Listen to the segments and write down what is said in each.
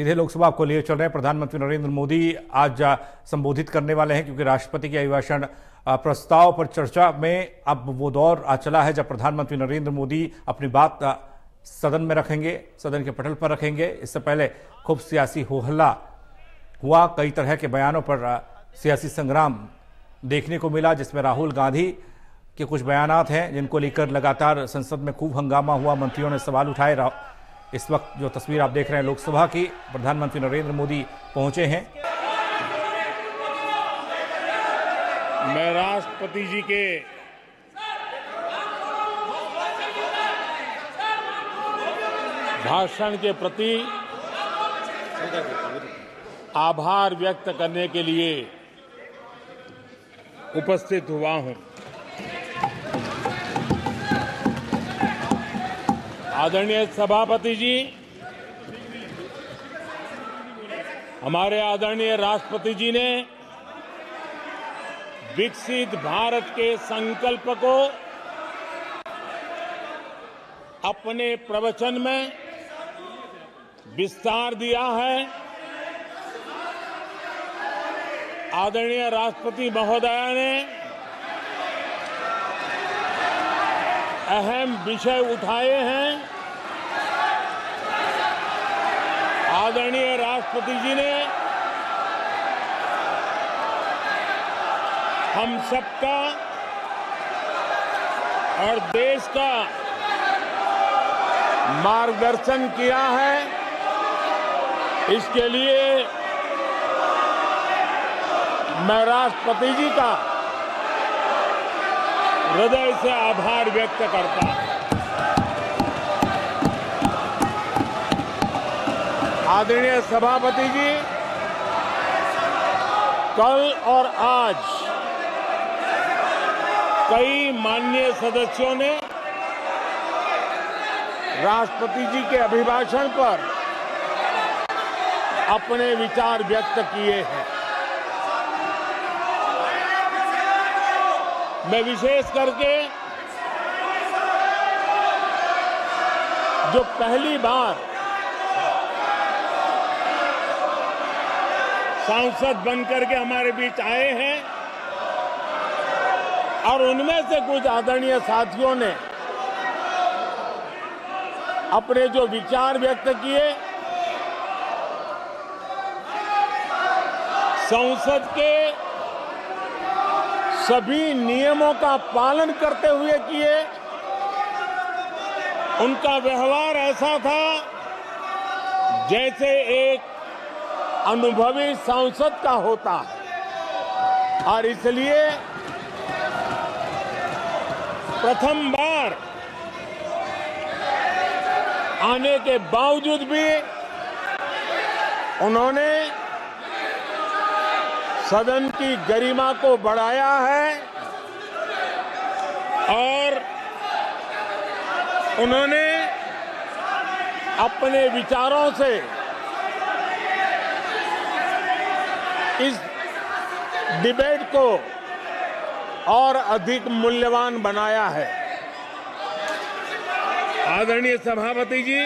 सीधे लोकसभा को लिए चल रहे हैं। प्रधानमंत्री नरेंद्र मोदी आज संबोधित करने वाले हैं क्योंकि राष्ट्रपति के अभिभाषण प्रस्ताव पर चर्चा में अब वो दौर आ चला है जब प्रधानमंत्री नरेंद्र मोदी अपनी बात सदन में रखेंगे, सदन के पटल पर रखेंगे। इससे पहले खूब सियासी हो हल्ला हुआ, कई तरह के बयानों पर सियासी संग्राम देखने को मिला, जिसमें राहुल गांधी के कुछ बयानात हैं जिनको लेकर लगातार संसद में खूब हंगामा हुआ, मंत्रियों ने सवाल उठाए। इस वक्त जो तस्वीर आप देख रहे हैं लोकसभा की, प्रधानमंत्री नरेंद्र मोदी पहुंचे हैं। मैं राष्ट्रपति जी के भाषण के प्रति आभार व्यक्त करने के लिए उपस्थित हुआ हूं। आदरणीय सभापति जी, हमारे आदरणीय राष्ट्रपति जी ने विकसित भारत के संकल्प को अपने प्रवचन में विस्तार दिया है। आदरणीय राष्ट्रपति महोदया ने अहम विषय उठाए हैं। आदरणीय राष्ट्रपति जी ने हम सबका और देश का मार्गदर्शन किया है। इसके लिए मैं राष्ट्रपति जी का हृदय से आभार व्यक्त करता हूं। आदरणीय सभापति जी, कल और आज कई माननीय सदस्यों ने राष्ट्रपति जी के अभिभाषण पर अपने विचार व्यक्त किए हैं। मैं विशेष करके जो पहली बार सांसद बनकर के हमारे बीच आए हैं और उनमें से कुछ आदरणीय साथियों ने अपने जो विचार व्यक्त किए, संसद के सभी नियमों का पालन करते हुए किए। उनका व्यवहार ऐसा था जैसे एक अनुभवी सांसद का होता है और इसलिए प्रथम बार आने के बावजूद भी उन्होंने सदन की गरिमा को बढ़ाया है और उन्होंने अपने विचारों से इस डिबेट को और अधिक मूल्यवान बनाया है। आदरणीय सभापति जी,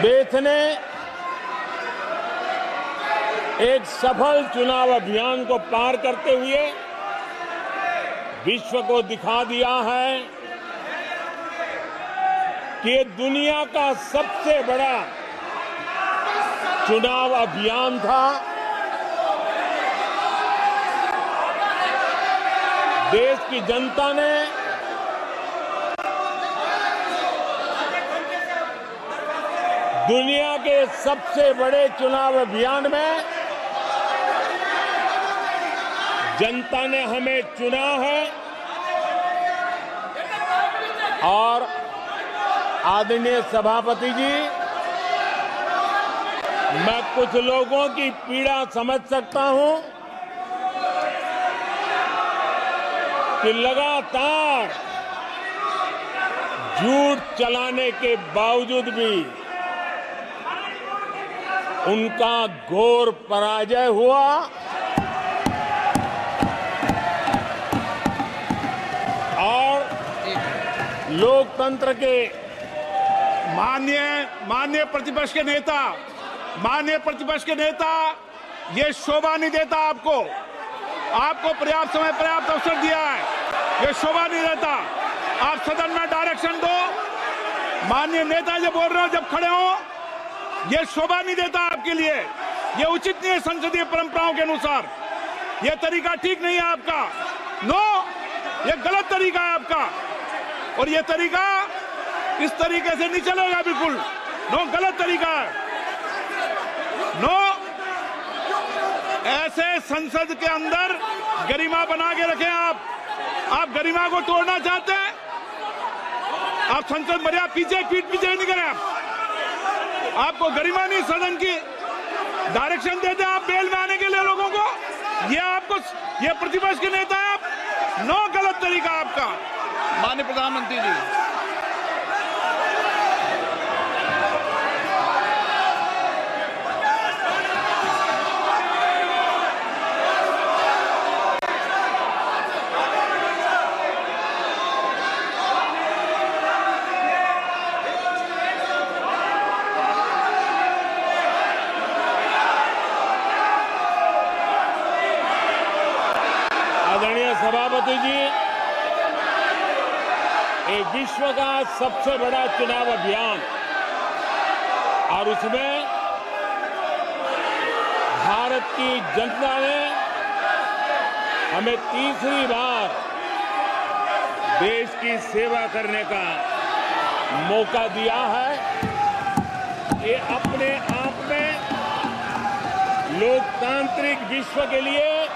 देश ने एक सफल चुनाव अभियान को पार करते हुए विश्व को दिखा दिया है कि ये दुनिया का सबसे बड़ा चुनाव अभियान था। देश की जनता ने दुनिया के सबसे बड़े चुनाव अभियान में जनता ने हमें चुना है और आदरणीय सभापति जी, मैं कुछ लोगों की पीड़ा समझ सकता हूं कि लगातार झूठ चलाने के बावजूद भी उनका घोर पराजय हुआ और लोकतंत्र के माननीय प्रतिपक्ष के नेता, ये शोभा नहीं देता आपको पर्याप्त समय पर्याप्त अवसर दिया है, ये शोभा नहीं देता। आप सदन में डायरेक्शन दो। माननीय नेता जब बोल रहे हो, जब खड़े हो, ये शोभा नहीं देता आपके लिए, ये उचित नहीं है संसदीय परंपराओं के अनुसार। ये तरीका ठीक नहीं है आपका। नो, ये गलत तरीका है आपका, और ये तरीका इस तरीके से नहीं चलेगा बिल्कुल। नो, गलत तरीका है। नो, ऐसे संसद के अंदर गरिमा बना के रखें आप गरिमा को तोड़ना चाहते हैं। आप संसद मर्यादा पीठ पीछे नहीं करें। आपको गरिमा नहीं, सदन की डायरेक्शन देते हैं आप बेल में आने के लिए लोगों को। ये प्रतिपक्ष के नेता है आप। नो, गलत तरीका आपका। माननीय प्रधानमंत्री जी, आदरणीय सभापति जी, एक विश्व का सबसे बड़ा चुनाव अभियान, और उसमें भारत की जनता ने हमें तीसरी बार देश की सेवा करने का मौका दिया है। ये अपने आप में लोकतांत्रिक विश्व के लिए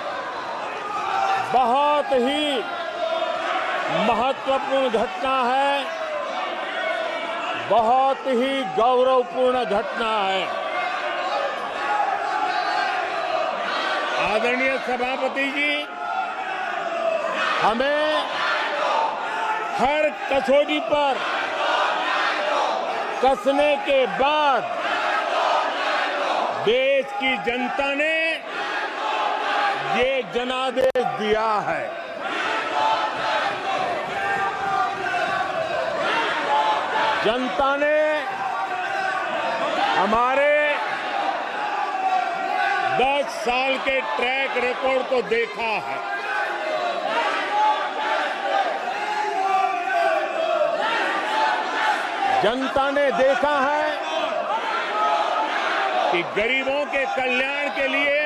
बहुत ही महत्वपूर्ण घटना है, बहुत ही गौरवपूर्ण घटना है। आदरणीय सभापति जी, हमें हर कसौटी पर कसने के बाद देश की जनता ने ये जनादेश दिया है। जनता ने हमारे 10 साल के ट्रैक रिकॉर्ड को देखा है। जनता ने देखा है कि गरीबों के कल्याण के लिए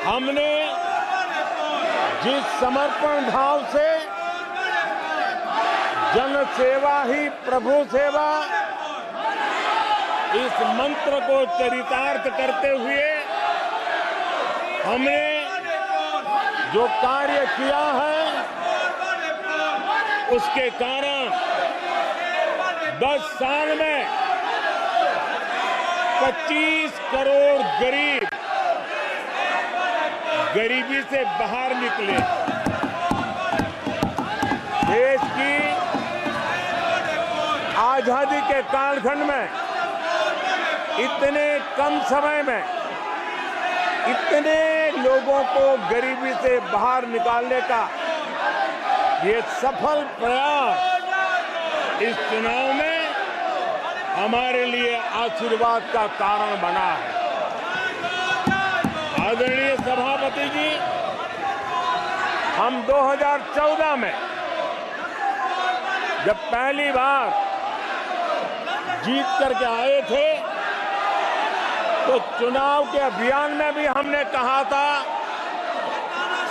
हमने जिस समर्पण भाव से जन सेवा ही प्रभु सेवा इस मंत्र को चरितार्थ करते हुए हमने जो कार्य किया है, उसके कारण 10 साल में 25 करोड़ गरीब गरीबी से बाहर निकले। देश की आजादी के कालखंड में इतने कम समय में इतने लोगों को गरीबी से बाहर निकालने का ये सफल प्रयास इस चुनाव में हमारे लिए आशीर्वाद का कारण बना है। आदरणीय सभापति जी, हम 2014 में जब पहली बार जीत करके आए थे, तो चुनाव के अभियान में भी हमने कहा था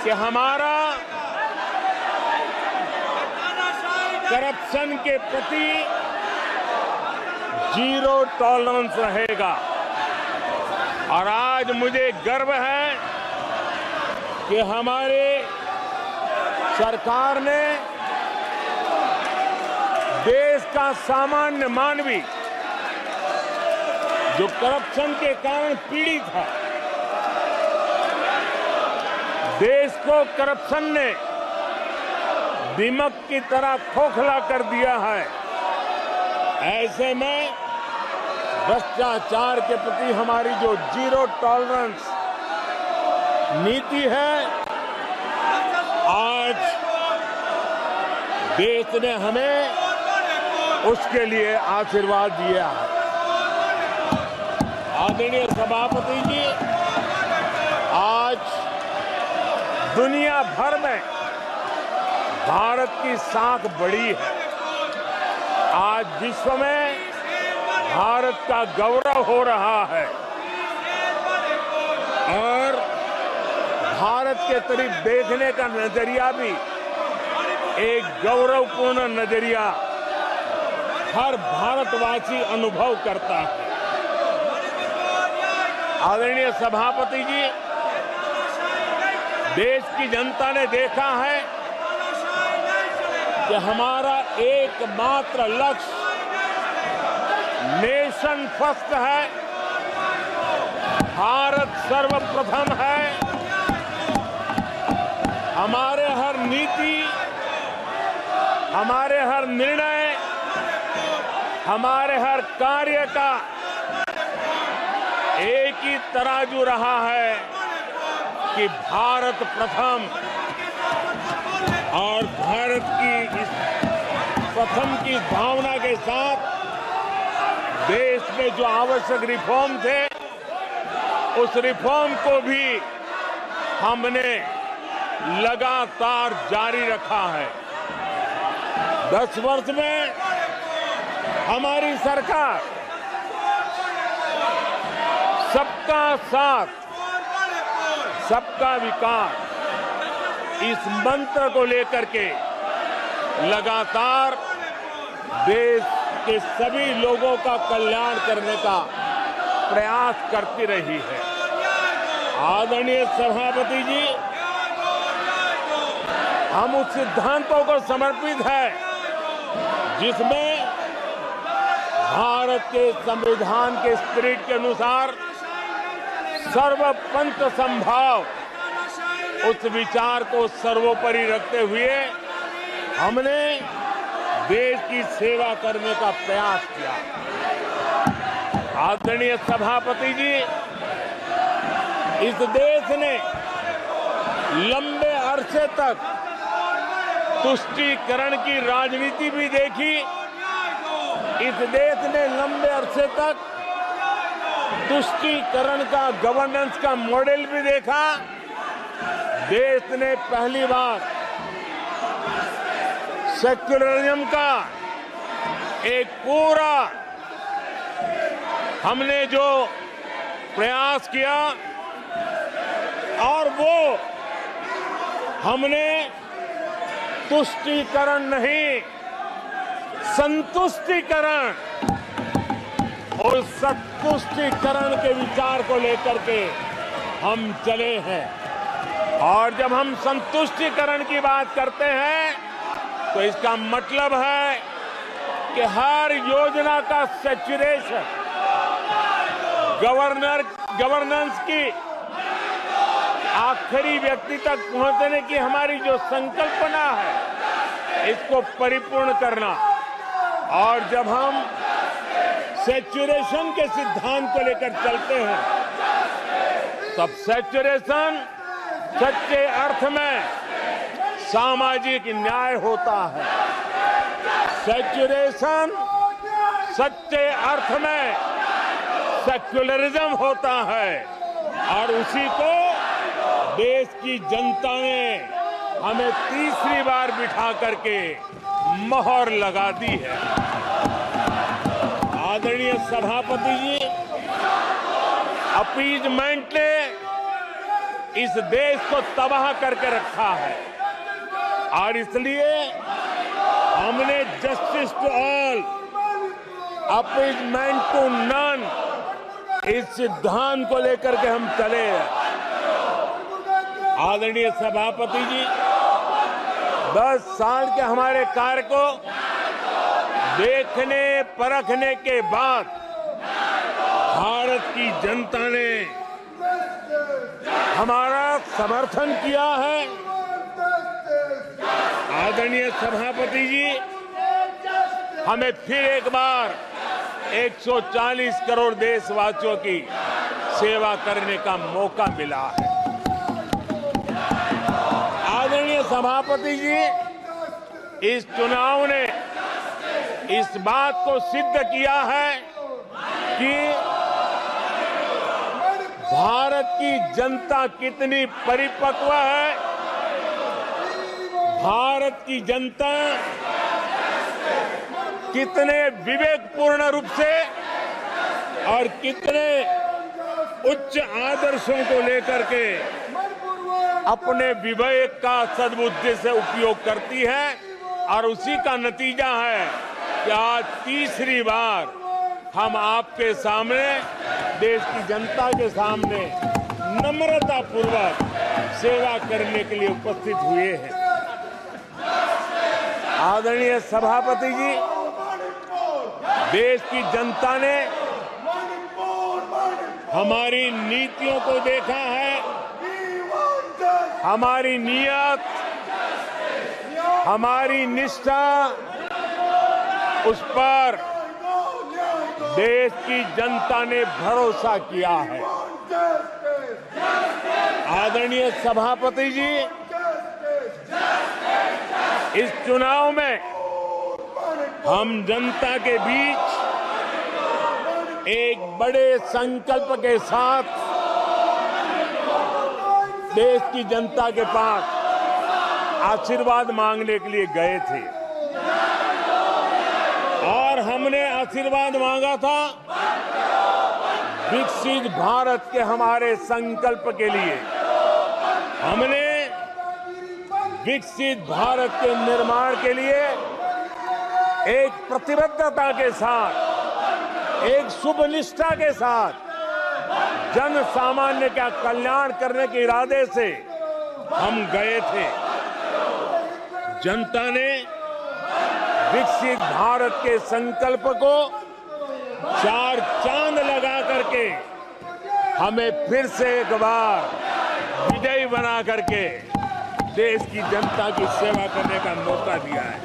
कि हमारा करप्शन के प्रति जीरो टॉलरेंस रहेगा। और आज मुझे गर्व है कि हमारे सरकार ने देश का सामान्य मानवी जो करप्शन के कारण पीड़ित है, देश को करप्शन ने दीमक की तरह खोखला कर दिया है। ऐसे में भ्रष्टाचार के प्रति हमारी जो जीरो टॉलरेंस नीति है, आज देश ने हमें उसके लिए आशीर्वाद दिया है। आदरणीय सभापति जी, आज दुनिया भर में भारत की साख बढ़ी है। आज विश्व में भारत का गौरव हो रहा है और भारत के तरफ देखने का नजरिया भी एक गौरवपूर्ण नजरिया हर भारतवासी अनुभव करता है। आदरणीय सभापति जी, देश की जनता ने देखा है कि हमारा एकमात्र लक्ष्य नेशन फर्स्ट है, भारत सर्वप्रथम है। हमारे हर नीति, हमारे हर निर्णय, हमारे हर कार्य का एक ही तराजू रहा है कि भारत प्रथम, और भारत की इस प्रथम की भावना के साथ देश में जो आवश्यक रिफॉर्म थे, उस रिफॉर्म को भी हमने लगातार जारी रखा है। 10 वर्ष में हमारी सरकार सबका साथ, सबका विकास, इस मंत्र को लेकर के लगातार देश के सभी लोगों का कल्याण करने का प्रयास करती रही है। आदरणीय सभापति जी, हम उस सिद्धांतों को समर्पित है जिसमें भारत के संविधान के स्पिरिट के अनुसार सर्वपंथ संभाव, उस विचार को सर्वोपरि रखते हुए हमने देश की सेवा करने का प्रयास किया। आदरणीय सभापति जी, इस देश ने लंबे अरसे तक तुष्टीकरण की राजनीति भी देखी। इस देश ने लंबे अरसे तक तुष्टीकरण का, गवर्नेंस का मॉडल भी देखा। देश ने पहली बार सेक्युलरिज्म का एक पूरा हमने जो प्रयास किया, और वो हमने तुष्टीकरण नहीं, संतुष्टीकरण और संतुष्टीकरण के विचार को लेकर के हम चले हैं। और जब हम संतुष्टीकरण की बात करते हैं तो इसका मतलब है कि हर योजना का सैचुरेशन, गवर्नेंस की आखिरी व्यक्ति तक पहुंचने की हमारी जो संकल्पना है, इसको परिपूर्ण करना। और जब हम सैचुरेशन के सिद्धांत को लेकर चलते हैं, तब सैचुरेशन सच्चे अर्थ में सामाजिक न्याय होता है। सैचुरेशन सच्चे अर्थ में सेक्युलरिज्म होता है, और उसी को देश की जनता ने हमें तीसरी बार बिठा करके मोहर लगा दी है। आदरणीय सभापति जी, अपीजमेंट ने इस देश को तबाह करके रखा है, और इसलिए हमने justice to all, appeasement to none, इस सिद्धांत को लेकर के हम चले हैं। आदरणीय सभापति जी, 10 साल के हमारे कार्य को देखने परखने के बाद भारत की जनता ने हमारा समर्थन किया है। आदरणीय सभापति जी, हमें फिर एक बार 140 करोड़ देशवासियों की सेवा करने का मौका मिला है। आदरणीय सभापति जी, इस चुनाव ने इस बात को सिद्ध किया है कि भारत की जनता कितनी परिपक्व है, भारत की जनता कितने विवेकपूर्ण रूप से और कितने उच्च आदर्शों को लेकर के अपने विवेक का सद्बुद्धि से उपयोग करती है। और उसी का नतीजा है कि आज तीसरी बार हम आपके सामने, देश की जनता के सामने नम्रता पूर्वक सेवा करने के लिए उपस्थित हुए हैं। आदरणीय सभापति जी, देश की जनता ने हमारी नीतियों को देखा है, हमारी नियत, हमारी निष्ठा, उस पर देश की जनता ने भरोसा किया है। आदरणीय सभापति जी, इस चुनाव में हम जनता के बीच एक बड़े संकल्प के साथ देश की जनता के पास आशीर्वाद मांगने के लिए गए थे और हमने आशीर्वाद मांगा था विकसित भारत के हमारे संकल्प के लिए। हमने विकसित भारत के निर्माण के लिए एक प्रतिबद्धता के साथ, एक शुभ निष्ठा के साथ जन सामान्य का कल्याण करने के इरादे से हम गए थे। जनता ने विकसित भारत के संकल्प को चार चांद लगा करके हमें फिर से एक बार विजयी बना करके देश की जनता की सेवा करने का मौका दिया है।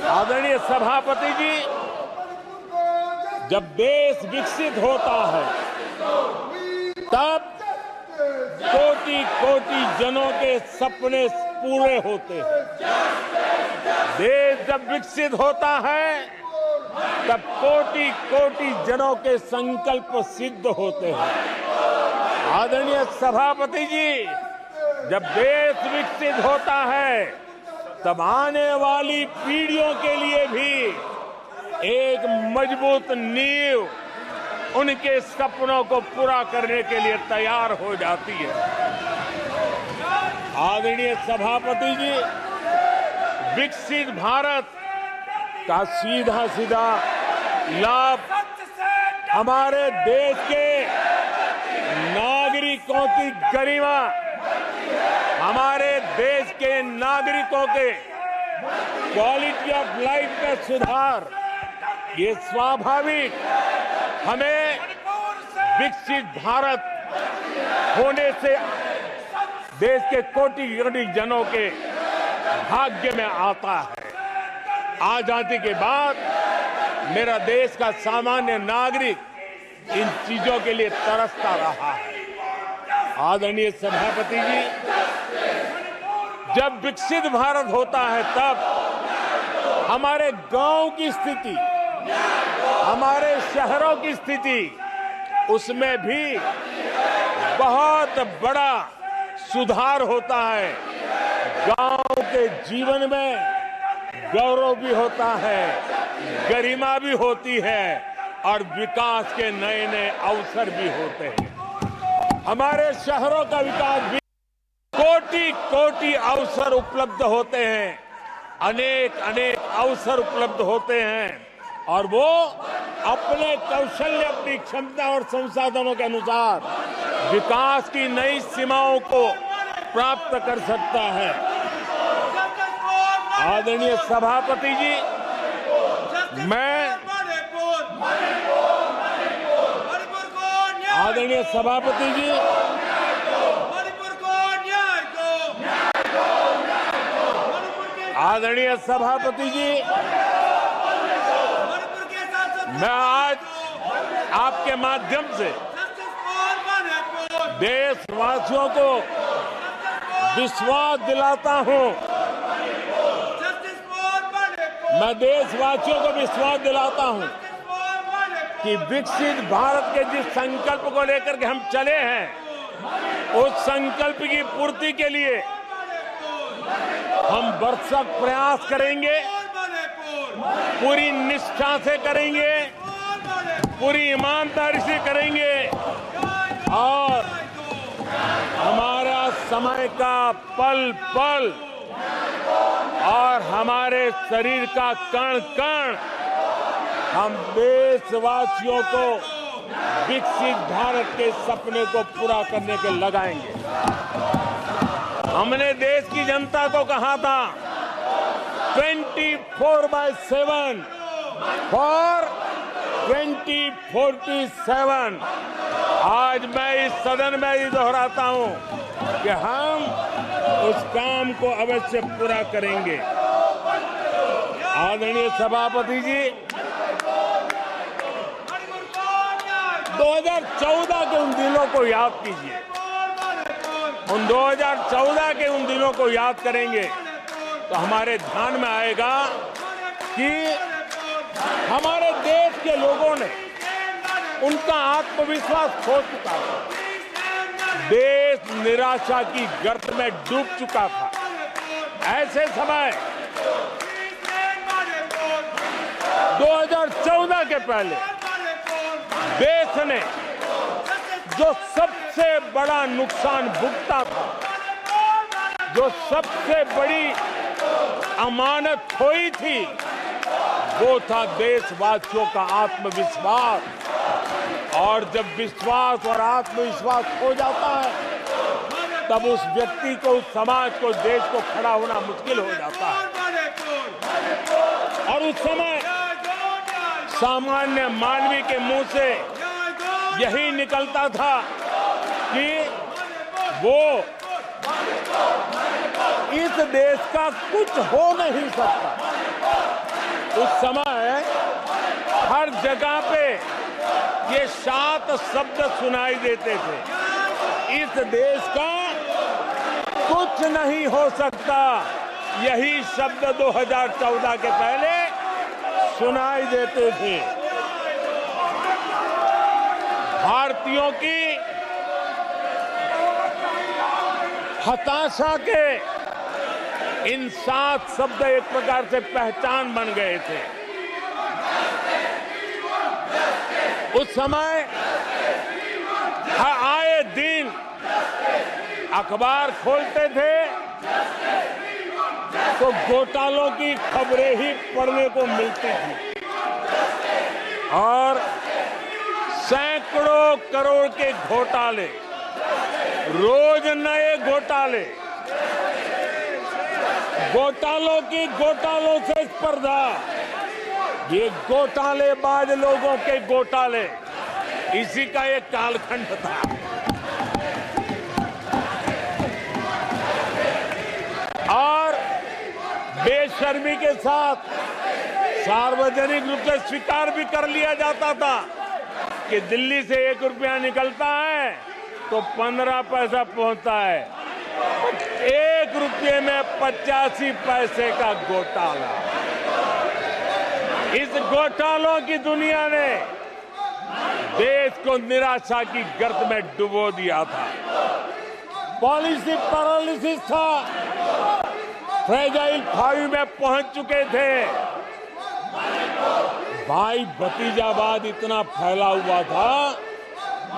आदरणीय सभापति जी, जब देश विकसित होता है तब कोटि कोटि जनों के सपने पूरे होते हैं। देश जब विकसित होता है तब कोटि कोटि जनों के संकल्प सिद्ध होते हैं। आदरणीय सभापति जी, जब देश विकसित होता है तब आने वाली पीढ़ियों के लिए भी एक मजबूत नींव उनके सपनों को पूरा करने के लिए तैयार हो जाती है। आदरणीय सभापति जी, विकसित भारत का सीधा सीधा लाभ हमारे देश के नागरिकों की गरिमा, हमारे देश के नागरिकों के क्वालिटी ऑफ लाइफ में सुधार, ये स्वाभाविक हमें विकसित भारत होने से देश के कोटि कोटि जनों के भाग्य में आता है। आजादी के बाद मेरा देश का सामान्य नागरिक इन चीजों के लिए तरसता रहा है। आदरणीय सभापति जी, जब विकसित भारत होता है तब हमारे गांव की स्थिति, हमारे शहरों की स्थिति, उसमें भी बहुत बड़ा सुधार होता है। गांव के जीवन में गौरव भी होता है, गरिमा भी होती है और विकास के नए नए अवसर भी होते हैं। हमारे शहरों का विकास भी कोटि कोटि अवसर उपलब्ध होते हैं, अनेक अनेक अवसर उपलब्ध होते हैं और वो अपने कौशल्य, अपनी क्षमता और संसाधनों के अनुसार विकास की नई सीमाओं को प्राप्त कर सकता है। आदरणीय सभापति जी, आदरणीय सभापति जी, आदरणीय सभापति जी, मैं आज आपके माध्यम से देशवासियों को विश्वास दिलाता हूं मैं देशवासियों को विश्वास दिलाता हूं कि विकसित भारत के जिस संकल्प को लेकर के हम चले हैं, उस संकल्प की पूर्ति के लिए हम भरसक प्रयास करेंगे, पूरी निष्ठा से करेंगे, पूरी ईमानदारी से करेंगे और हमारा समय का पल पल और हमारे शरीर का कण कण हम देशवासियों को विकसित भारत के सपने को पूरा करने के लगाएंगे। हमने देश की जनता को कहा था 24/7 फॉर 2047। आज मैं इस सदन में ही दोहराता हूं कि हम उस काम को अवश्य पूरा करेंगे। आदरणीय सभापति जी, 2014 के उन दिनों को याद कीजिए। उन 2014 के उन दिनों को याद करेंगे तो हमारे ध्यान में आएगा कि हमारे देश के लोगों ने उनका आत्मविश्वास खो चुका था। देश निराशा की गर्त में डूब चुका था। ऐसे समय 2014 के पहले देश ने जो सबसे बड़ा नुकसान भुगता था, जो सबसे बड़ी अमानत खोई थी, वो था देशवासियों का आत्मविश्वास। और जब विश्वास और आत्मविश्वास खो जाता है तब उस व्यक्ति को, उस समाज को, देश को खड़ा होना मुश्किल हो जाता है। और उस समय सामान्य मानवी के मुंह से यही निकलता था कि वो इस देश का कुछ हो नहीं सकता। उस समय हर जगह पे ये 7 शब्द सुनाई देते थे, इस देश का कुछ नहीं हो सकता। यही शब्द 2014 के पहले सुनाई देते थे। भारतीयों की हताशा के इन 7 शब्द एक प्रकार से पहचान बन गए थे। उस समय आए दिन अखबार खोलते थे तो घोटालों की खबरें ही पढ़ने को मिलती थी और सैकड़ों करोड़ के घोटाले, रोज नए घोटाले, घोटालों से स्पर्धा, ये घोटालेबाज लोगों के घोटाले, इसी का एक कालखंड था। और बेशर्मी के साथ सार्वजनिक रूप से स्वीकार भी कर लिया जाता था कि दिल्ली से 1 रुपया निकलता है तो 15 पैसा पहुंचता है। 1 रुपये में 85 पैसे का घोटाला। इस घोटालों की दुनिया ने देश को निराशा की गर्त में डुबो दिया था। पॉलिसी पैरालिसिस था, फ्रेजाइल 5 में पहुंच चुके थे। भाई भतीजावाद इतना फैला हुआ था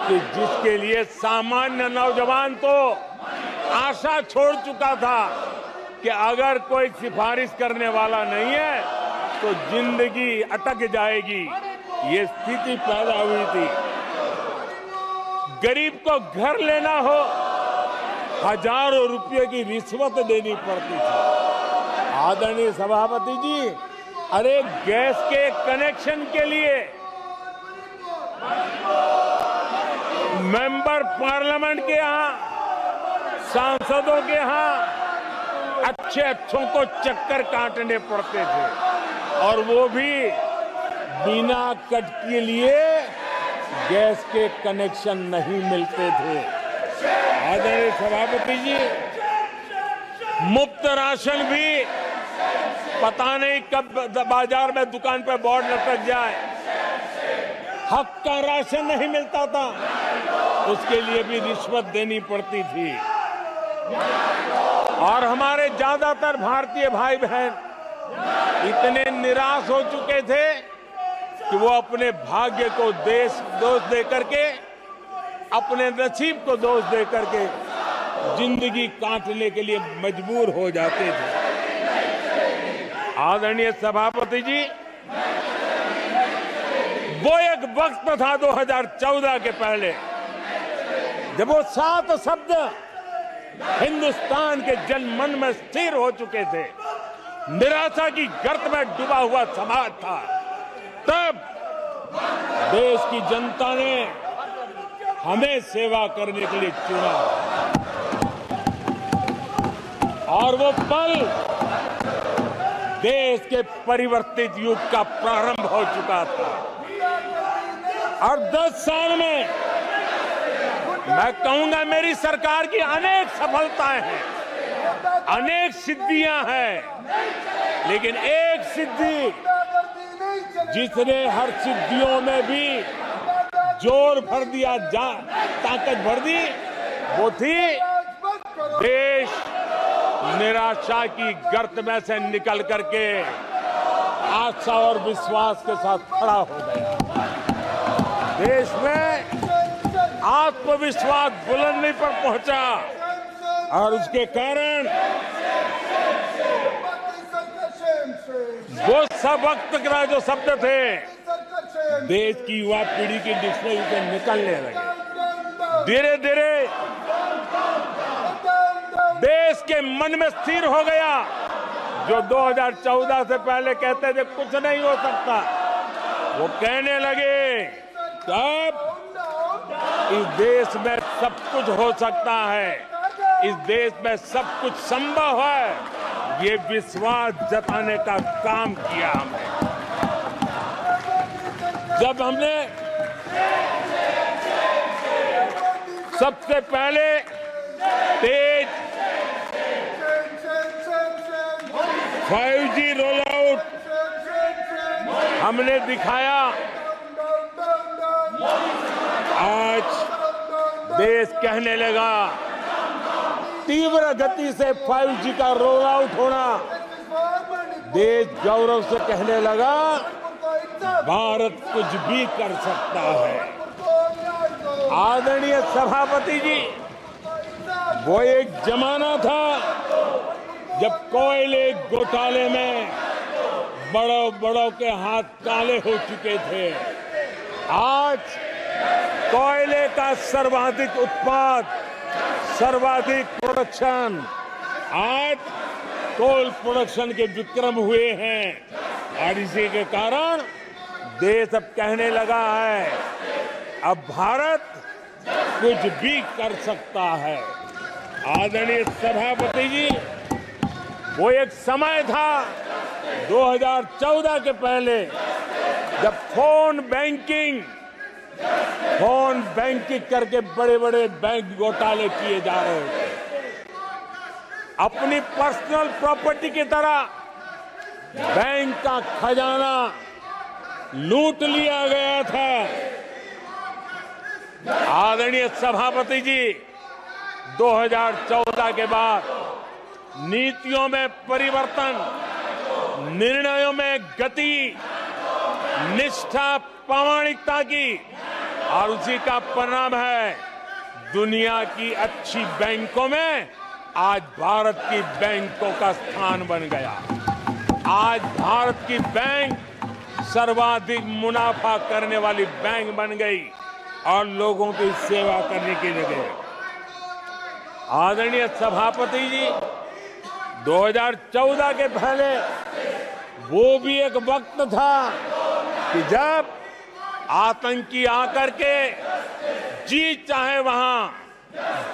कि जिसके लिए सामान्य नौजवान तो आशा छोड़ चुका था कि अगर कोई सिफारिश करने वाला नहीं है तो जिंदगी अटक जाएगी। ये स्थिति पैदा हुई थी। गरीब को घर लेना हो, हजारों रुपये की रिश्वत देनी पड़ती थी। आदरणीय सभापति जी, अरे गैस के कनेक्शन के लिए मेंबर पार्लियामेंट के यहाँ, सांसदों के यहाँ अच्छों को चक्कर काटने पड़ते थे और वो भी बिना कट के लिए गैस के कनेक्शन नहीं मिलते थे। आदरणीय सभापति जी, मुफ्त राशन भी पता नहीं कब बाजार में दुकान पर बोर्ड लटक जाए, हक का राशन नहीं मिलता था, उसके लिए भी रिश्वत देनी पड़ती थी। और हमारे ज्यादातर भारतीय भाई बहन इतने निराश हो चुके थे कि वो अपने भाग्य को दोष दे करके, अपने नसीब को दोष दे करके जिंदगी काटने के लिए मजबूर हो जाते थे। आदरणीय सभापति जी, वो एक वक्त था 2014 के पहले, जब वो 7 शब्द हिंदुस्तान के जनमन में स्थिर हो चुके थे। निराशा की गर्त में डूबा हुआ समाज था। तब देश की जनता ने हमें सेवा करने के लिए चुना और वो पल देश के परिवर्तित युग का प्रारंभ हो चुका था। और 10 साल में मैं कहूंगा मेरी सरकार की अनेक सफलताएं हैं, अनेक सिद्धियां हैं, लेकिन एक सिद्धि जिसने हर सिद्धियों में भी जोर भर दिया, ताकत भर दी, वो थी देश निराशा की गर्त में से निकल करके आशा और विश्वास के साथ खड़ा हो गया। देश में आत्मविश्वास बुलंदी पर पहुंचा और उसके कारण वो सब वक्त का जो शब्द थे देश की युवा पीढ़ी की डिक्शनरी से निकलने लगे। धीरे धीरे देश के मन में स्थिर हो गया। जो 2014 से पहले कहते थे कुछ नहीं हो सकता, वो कहने लगे तब इस देश में सब कुछ हो सकता है, इस देश में सब कुछ संभव है। ये विश्वास जताने का काम किया हमने। जब हमने सबसे पहले तेज 5G रोल आउट हमने दिखाया, आज देश कहने लगा तीव्र गति से 5G का रोल आउट होना। देश गौरव से कहने लगा भारत कुछ भी कर सकता है। आदरणीय सभापति जी, वो एक जमाना था जब कोयले घोटाले में बड़ों के हाथ काले हो चुके थे। आज कोयले का सर्वाधिक उत्पाद, सर्वाधिक प्रोडक्शन, आज कोल प्रोडक्शन के विक्रम हुए हैं और इसी के कारण देश अब कहने लगा है अब भारत कुछ भी कर सकता है। आदरणीय सभापति जी, वो एक समय था 2014 के पहले जब फोन बैंकिंग करके बड़े बड़े बैंक घोटाले किए जा रहे थे। अपनी पर्सनल प्रॉपर्टी की तरह बैंक का खजाना लूट लिया गया था। आदरणीय सभापति जी, 2014 के बाद नीतियों में परिवर्तन, निर्णयों में गति, निष्ठा, प्रामाणिकता की, और उसी का परिणाम है दुनिया की अच्छी बैंकों में आज भारत की बैंकों का स्थान बन गया। आज भारत की बैंक सर्वाधिक मुनाफा करने वाली बैंक बन गई और लोगों की सेवा करने की जगह। आदरणीय सभापति जी, 2014 के पहले वो भी एक वक्त था कि जब आतंकी आकर के जी चाहे वहां,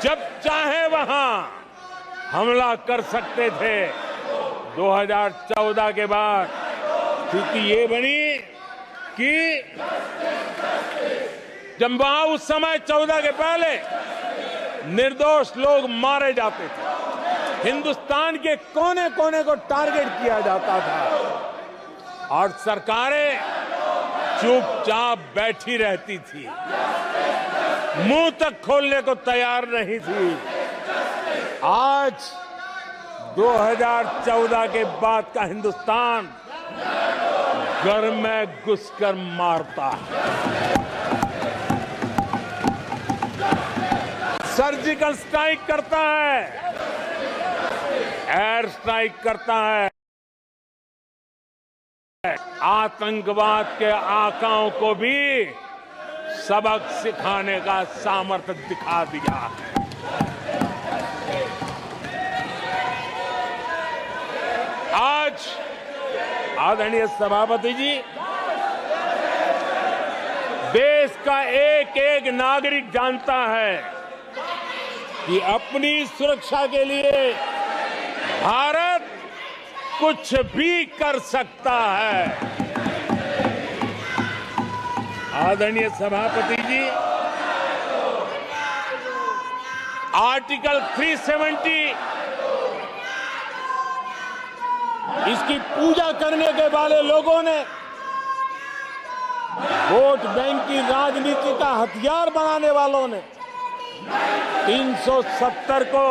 जब चाहे वहां हमला कर सकते थे। 2014 के बाद स्थिति ये बनी कि जब वहां उस समय 14 के पहले निर्दोष लोग मारे जाते थे, हिंदुस्तान के कोने कोने को टारगेट किया जाता था और सरकारें चुपचाप बैठी रहती थी, मुंह तक खोलने को तैयार नहीं थी। आज 2014 के बाद का हिंदुस्तान घर में घुसकर मारता है, सर्जिकल स्ट्राइक करता है, एयर स्ट्राइक करता है, आतंकवाद के आकाओं को भी सबक सिखाने का सामर्थ्य दिखा दिया है। आज आदरणीय सभापति जी, देश का एक एक नागरिक जानता है कि अपनी सुरक्षा के लिए भारत कुछ भी कर सकता है। आदरणीय सभापति जी, आर्टिकल 370 इसकी पूजा करने के वाले लोगों ने, वोट बैंक की राजनीति का हथियार बनाने वालों ने 370 को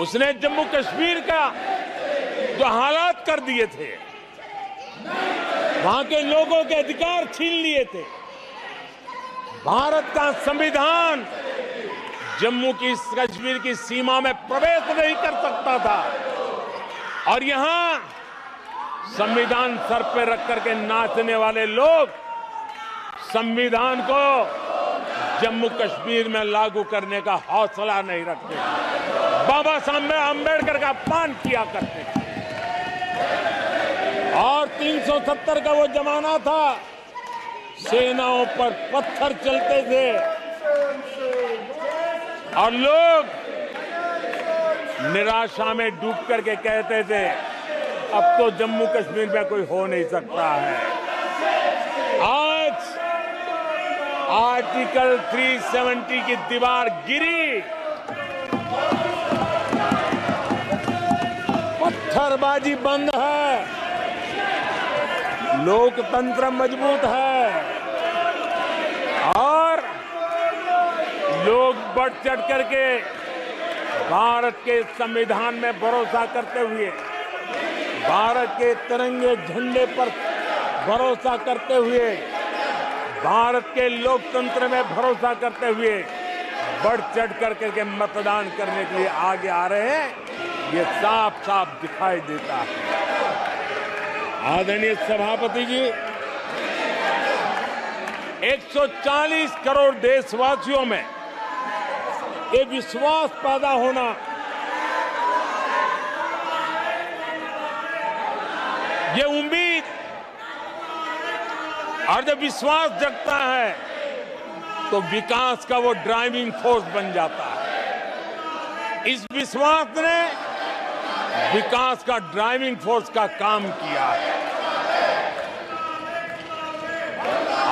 उसने जम्मू कश्मीर का जो हालात कर दिए थे, वहां के लोगों के अधिकार छीन लिए थे। भारत का संविधान जम्मू की कश्मीर की सीमा में प्रवेश नहीं कर सकता था और यहां संविधान सर पे रख करके नाचने वाले लोग संविधान को जम्मू कश्मीर में लागू करने का हौसला नहीं रखते, बाबा साहब अंबेडकर का अपमान किया करते थे। और 370 का वो जमाना था, सेनाओं पर पत्थर चलते थे और लोग निराशा में डूब करके कहते थे अब तो जम्मू कश्मीर में कोई हो नहीं सकता है। आज आर्टिकल 370 की दीवार गिरी, पत्थरबाजी बंद है, लोकतंत्र मजबूत है और लोग बढ़ चढ़ करके भारत के संविधान में भरोसा करते हुए, भारत के तिरंगे झंडे पर भरोसा करते हुए, भारत के लोकतंत्र में भरोसा करते हुए बढ़ चढ़ करके मतदान करने के लिए आगे आ रहे हैं, ये साफ साफ दिखाई देता है। आदरणीय सभापति जी, 140 करोड़ देशवासियों में ये विश्वास पैदा होना, ये उम्मीद और जब विश्वास जगता है तो विकास का वो ड्राइविंग फोर्स बन जाता है। इस विश्वास ने विकास का ड्राइविंग फोर्स का काम किया है।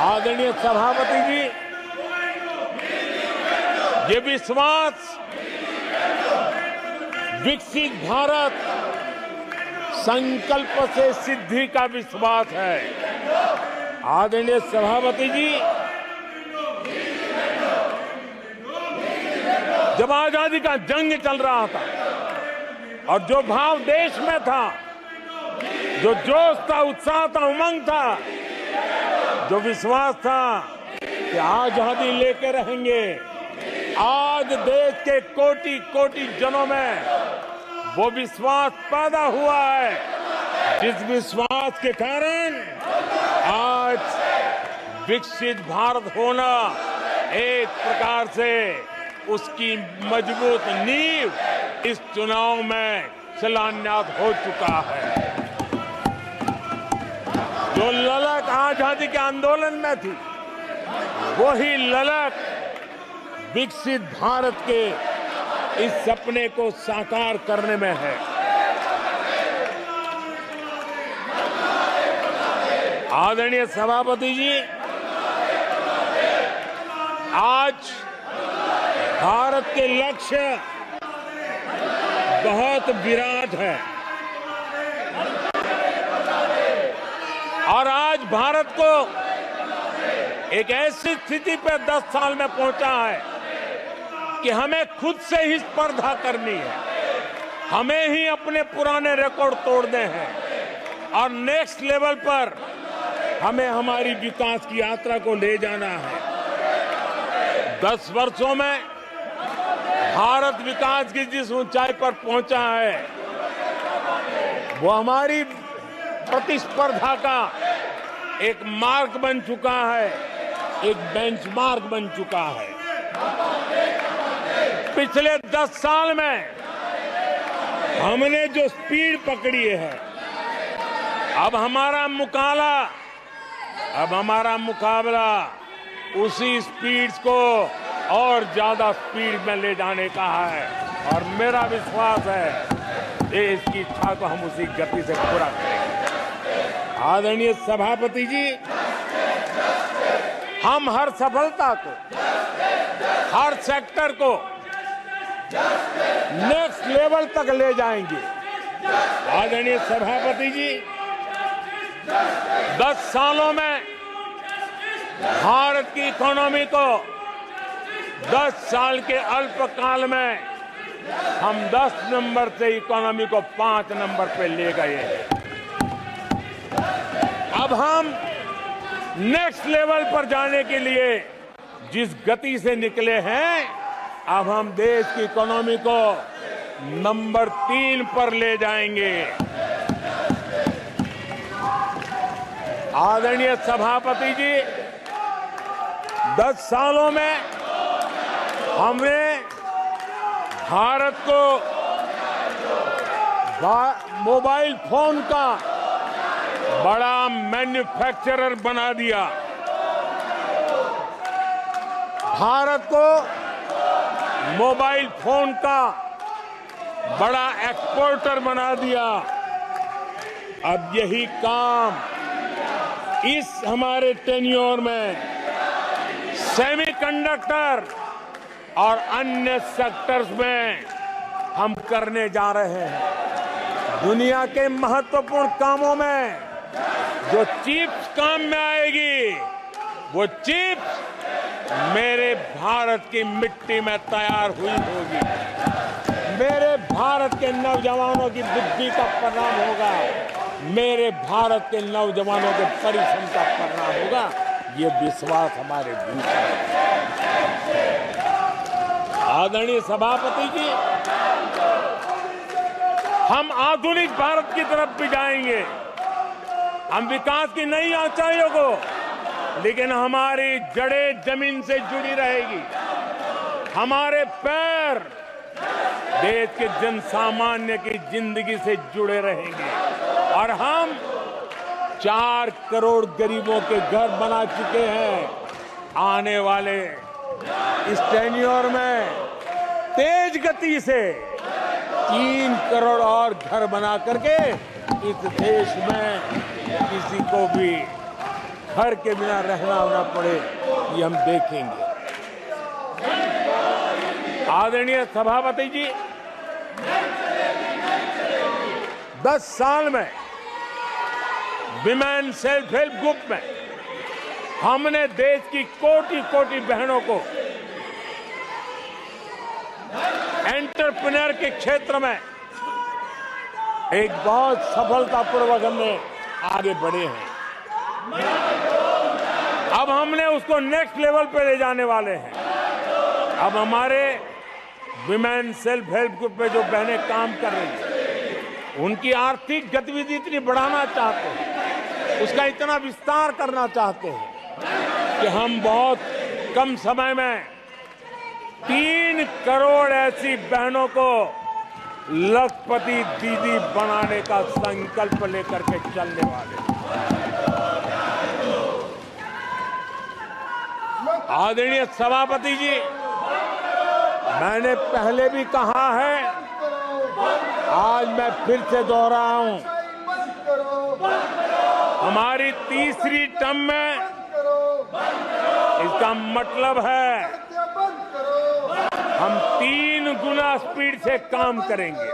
आदरणीय सभापति जी, ये विश्वास विकसित भारत संकल्प से सिद्धि का विश्वास है। आदरणीय सभापति जी, जब आजादी का जंग चल रहा था और जो भाव देश में था, जो जोश था, उत्साह था, उमंग था, जो विश्वास था कि आजादी लेके रहेंगे, आज देश के कोटि कोटि जनों में वो विश्वास पैदा हुआ है, जिस विश्वास के कारण आज विकसित भारत होना एक प्रकार से उसकी मजबूत नींव इस चुनाव में शिलान्यास हो चुका है। जो ललक आजादी के आंदोलन में थी, वही ललक विकसित भारत के इस सपने को साकार करने में है। आदरणीय सभापति जी, आज भारत के लक्ष्य बहुत विराट है और आज भारत को एक ऐसी स्थिति पे 10 साल में पहुंचा है कि हमें खुद से ही स्पर्धा करनी है, हमें ही अपने पुराने रिकॉर्ड तोड़ने हैं और नेक्स्ट लेवल पर हमें हमारी विकास की यात्रा को ले जाना है। 10 वर्षों में भारत विकास की जिस ऊंचाई पर पहुंचा है वो हमारी प्रतिस्पर्धा का एक मार्ग बन चुका है, एक बेंचमार्क बन चुका है। पिछले 10 साल में हमने जो स्पीड पकड़ी है, अब हमारा मुकाबला उसी स्पीड को और ज्यादा स्पीड में ले जाने का है और मेरा विश्वास है देश की इच्छा को हम उसी गति से पूरा करेंगे। आदरणीय सभापति जी, हम हर सफलता को, हर सेक्टर को नेक्स्ट लेवल तक ले जाएंगे। आदरणीय सभापति जी, 10 सालों में भारत की इकोनॉमी को 10 साल के अल्पकाल में हम 10 नंबर से इकोनॉमी को 5 नंबर पे ले गए हैं। अब हम नेक्स्ट लेवल पर जाने के लिए जिस गति से निकले हैं, अब हम देश की इकोनॉमी को नंबर 3 पर ले जाएंगे। आदरणीय सभापति जी, 10 सालों में हमने भारत को मोबाइल फोन का बड़ा मैन्युफैक्चरर बना दिया, भारत को मोबाइल फोन का बड़ा एक्सपोर्टर बना दिया। अब यही काम इस हमारे टेन्योर में सेमीकंडक्टर और अन्य सेक्टर्स में हम करने जा रहे हैं। दुनिया के महत्वपूर्ण कामों में जो चिप्स काम में आएगी, वो चिप्स मेरे भारत की मिट्टी में तैयार हुई होगी, मेरे भारत के नौजवानों की बुद्धि का परिणाम होगा, मेरे भारत के नौजवानों के परिश्रम का परिणाम होगा। ये विश्वास हमारे भीतर है। आदरणीय सभापति जी, हम आधुनिक भारत की तरफ भी जाएंगे, हम विकास की नई ऊंचाइयों को, लेकिन हमारी जड़ें जमीन से जुड़ी रहेगी, हमारे पैर देश के जन सामान्य की जिंदगी से जुड़े रहेंगे और हम 4 करोड़ गरीबों के घर बना चुके हैं। आने वाले इस टेन्योर में तेज गति से 3 करोड़ और घर बना करके इस देश में किसी को भी घर के बिना रहना ना पड़े, ये हम देखेंगे। आदरणीय सभापति जी, 10 साल में विमेन सेल्फ हेल्प ग्रुप में हमने देश की कोटि-कोटि बहनों को एंटरप्रेन्योर के क्षेत्र में एक बहुत सफलतापूर्वक हमने आगे बढ़े हैं। अब हमने उसको नेक्स्ट लेवल पे ले जाने वाले हैं। अब हमारे विमेन सेल्फ हेल्प ग्रुप में जो बहनें काम कर रही हैं, उनकी आर्थिक गतिविधि इतनी बढ़ाना चाहते हैं, उसका इतना विस्तार करना चाहते हैं कि हम बहुत कम समय में 3 करोड़ ऐसी बहनों को लखपति दीदी बनाने का संकल्प लेकर के चलने वाले। आदरणीय सभापति जी, मैंने पहले भी कहा है, आज मैं फिर से दोहराऊं, हमारी तीसरी टर्म में इसका मतलब है हम 3 गुना स्पीड से काम करेंगे।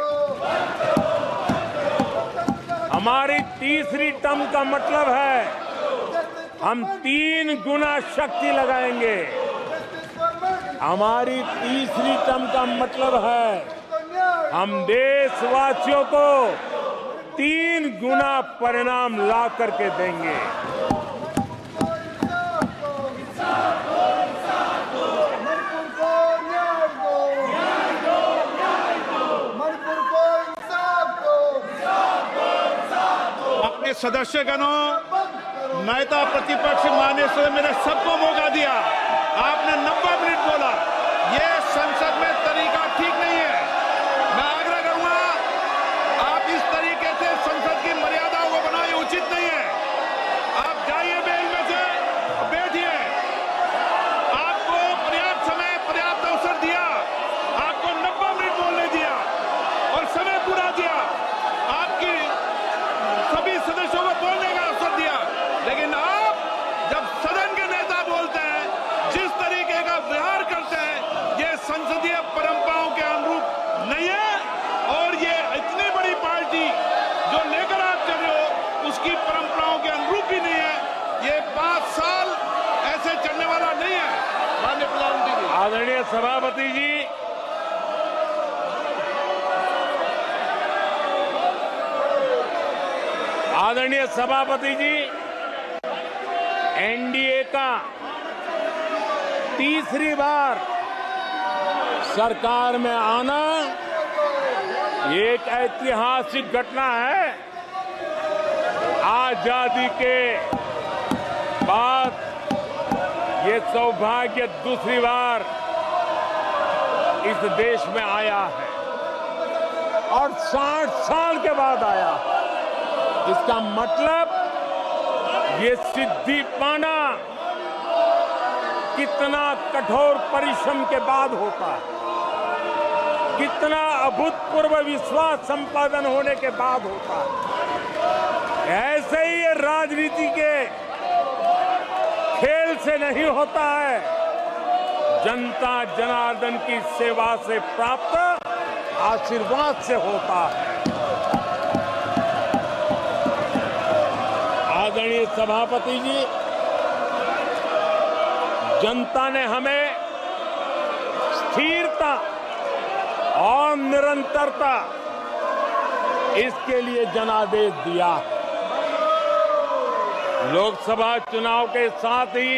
हमारी तीसरी टर्म का मतलब है हम 3 गुना शक्ति लगाएंगे। हमारी तीसरी टर्म का मतलब है हम देशवासियों को 3 गुना परिणाम ला करके देंगे। अपने सदस्यगणों, नेता प्रतिपक्ष माननीय सदस्य, मैंने सबको मौका दिया। आपने 90 मिनट बोला। ये संसद में तरीका ठीक नहीं है। मैं आग्रह करूंगा, आप इस तरीके से संसद की मर्यादाओं को बनाए, उचित नहीं है। आप जाइए बेल में से, बैठिए। आपको पर्याप्त समय, पर्याप्त अवसर दिया। आपको 90 मिनट बोलने दिया और समय पूरा दिया। आपकी सभी सदस्यों को बोलने का अवसर दिया, लेकिन आप जब सदन के नेता बोलते हैं, जिस तरीके का व्यवहार करते हैं, ये संसदीय परंपराओं के अनुरूप नहीं है। और ये इतनी बड़ी पार्टी जो लेकर आप चल रहे हो, उसकी परंपराओं के अनुरूप भी नहीं है। ये 5 साल ऐसे चलने वाला नहीं है। माननीय प्रधानमंत्री जी, आदरणीय सभापति जी, आदरणीय सभापति जी, एनडीए का तीसरी बार सरकार में आना एक ऐतिहासिक घटना है। आजादी के बाद ये सौभाग्य दूसरी बार इस देश में आया है और 60 साल के बाद आया है। इसका मतलब ये सिद्धि पाना कितना कठोर परिश्रम के बाद होता है, कितना अभूतपूर्व विश्वास संपादन होने के बाद होता है। ऐसे ही ये राजनीति के खेल से नहीं होता है, जनता जनार्दन की सेवा से प्राप्त आशीर्वाद से होता है। आदरणीय सभापति जी, जनता ने हमें स्थिरता और निरंतरता, इसके लिए जनादेश दिया। लोकसभा चुनाव के साथ ही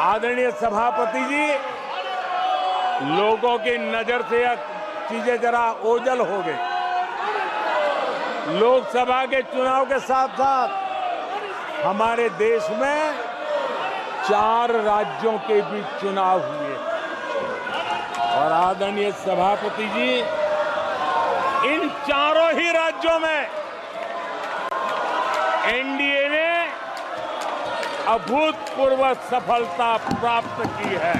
आदरणीय सभापति जी, लोगों की नजर से यह चीजें जरा ओझल हो गई। लोकसभा के चुनाव के साथ साथ हमारे देश में 4 राज्यों के बीच चुनाव हुए और आदरणीय सभापति जी, इन चारों ही राज्यों में एनडीए ने अभूतपूर्व सफलता प्राप्त की है।